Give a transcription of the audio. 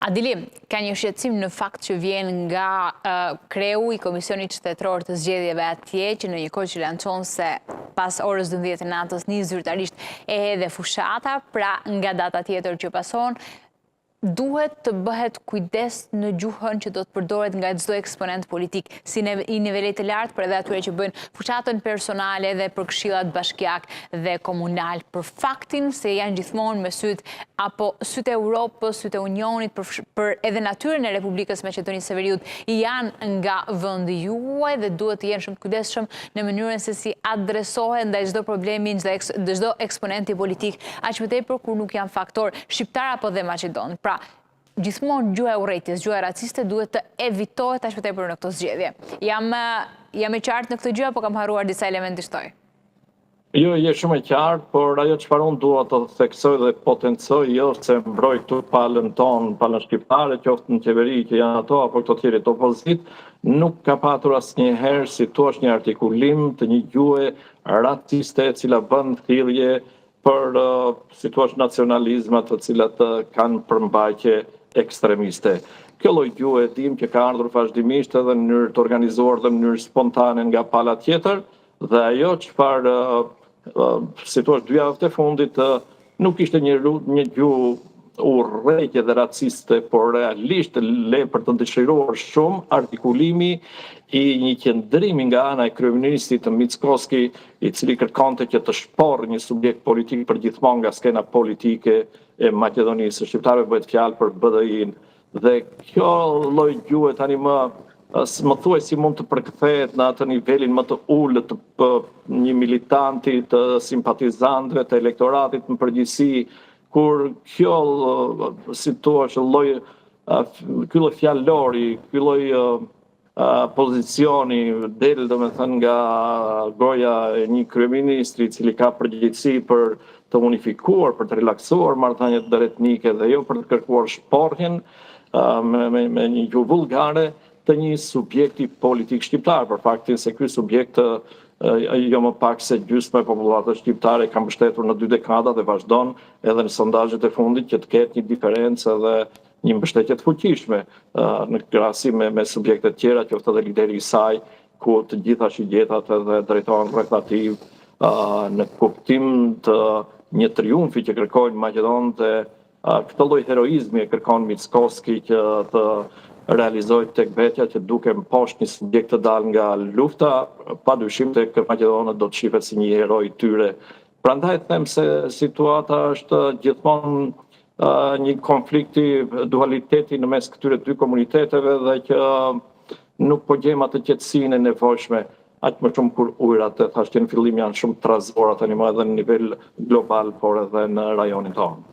Adili, ka një shqetësim në fakt që vjen nga kreu i Komisionit Shtetëror të Zgjedhjeve atje, që në një kohë që lancon se pas orës 12 të natës një zyrtarisht e hedhe fushata, pra nga data tjetër që pason, duhet të bëhet kujdes në gjuhën që do të përdoret nga çdo eksponent politik, si i nivelit të lartë, për edhe atyre që bëjnë fushatën personale dhe për këshillat bashkiak dhe komunal, për faktin se janë gjithmonë me syt apo syt e Europës, syt e Unionit, për edhe natyrën e Republikës Maqedonisë së Veriut, janë nga vendi juaj dhe duhet të jenë shumë të kujdesshëm në mënyrën se si adresohen ndaj çdo problemi, ndaj çdo eksponenti politik, aq më tepër kur nuk janë faktor shqiptar apo dhe maqedon. Pra, gjithmonë gjuha e urrejtjes, gjuha raciste duhet të evitohet aq më tepër në këto zgjedhje. Jam e qartë në këtë gjë apo kam harruar disa elemente shtoj? Jo, je shumë e qartë, por ajo çfarë unë dua të theksoj dhe potencoj jo se mbroj këtu palën tonë, palën shqiptare, qoftë në qeveri që janë ato apo këto tjerë të opozit, nuk ka patur asnjëherë si thua një artikulim të një gjuhe raciste e cila bën thirrje për si thua nacionalizma të cilat kanë përmbajtje ekstremiste. Kjo lloj gjuhe dim që ka ardhur vazhdimisht edhe në mënyrë të organizuar dhe në mënyrë spontane nga pala tjetër, dhe ajo çfarë si thua 2 javët e fundit nuk ishte një gjuhë urrejtje dhe raciste, por realisht le për të dëshiruar shumë artikulimi i një qëndrimi nga ana e kryeministit Mickoski, i cili kërkonte që të shporrë një subjekt politik përgjithmonë nga skena politike e Maqedonisë Shqiptare, bëhet fjalë për BDI-n. Dhe kjo lloj gjuhe tani më thuaj si mund të përkthehet në atë nivelin më të ulët të një militanti, të simpatizantëve, të elektoratit në përgjithësi, kur kjo si thua ky lloj fjalori, ky lloj pozicioni del domethënë nga goja e një kryeministri i cili ka përgjegjësi për të unifikuar, për të relaksuar marrëdhëniet etnike dhe jo për të kërkuar shporrjen me një gjuhë vullgare të një subjekti politik shqiptar, për faktin se ky subjekt jo më pak se gjysma e popullatës shqiptare ka mbështetur në 2 dekada dhe vazhdon edhe në sondazhet e fundit që të ketë një diferencë dhe një mbështetje të fuqishme në krahasim me subjekte tjera, qoftë edhe lideri i saj, ku të gjitha shigjetat edhe drejtohen rrethativ në kuptim të një triumfi që kërkojnë maqedonët dhe këtë lloj heroizmi e kërkon Mickoski që të realizojë tek vetja që duke mposhtë një subjekt të dalë nga lufta, padyshim tek maqedonët do të shihet si një hero i tyre. Prandaj them se situata është gjithmonë një konflikti, dualiteti në mes këtyre 2 komuniteteve dhe që nuk po gjejmë atë qetësinë e nevojshme, aq më shumë kur ujërat thashë në fillim janë shumë trazora tani më edhe në nivel global, por edhe në rajonin tonë.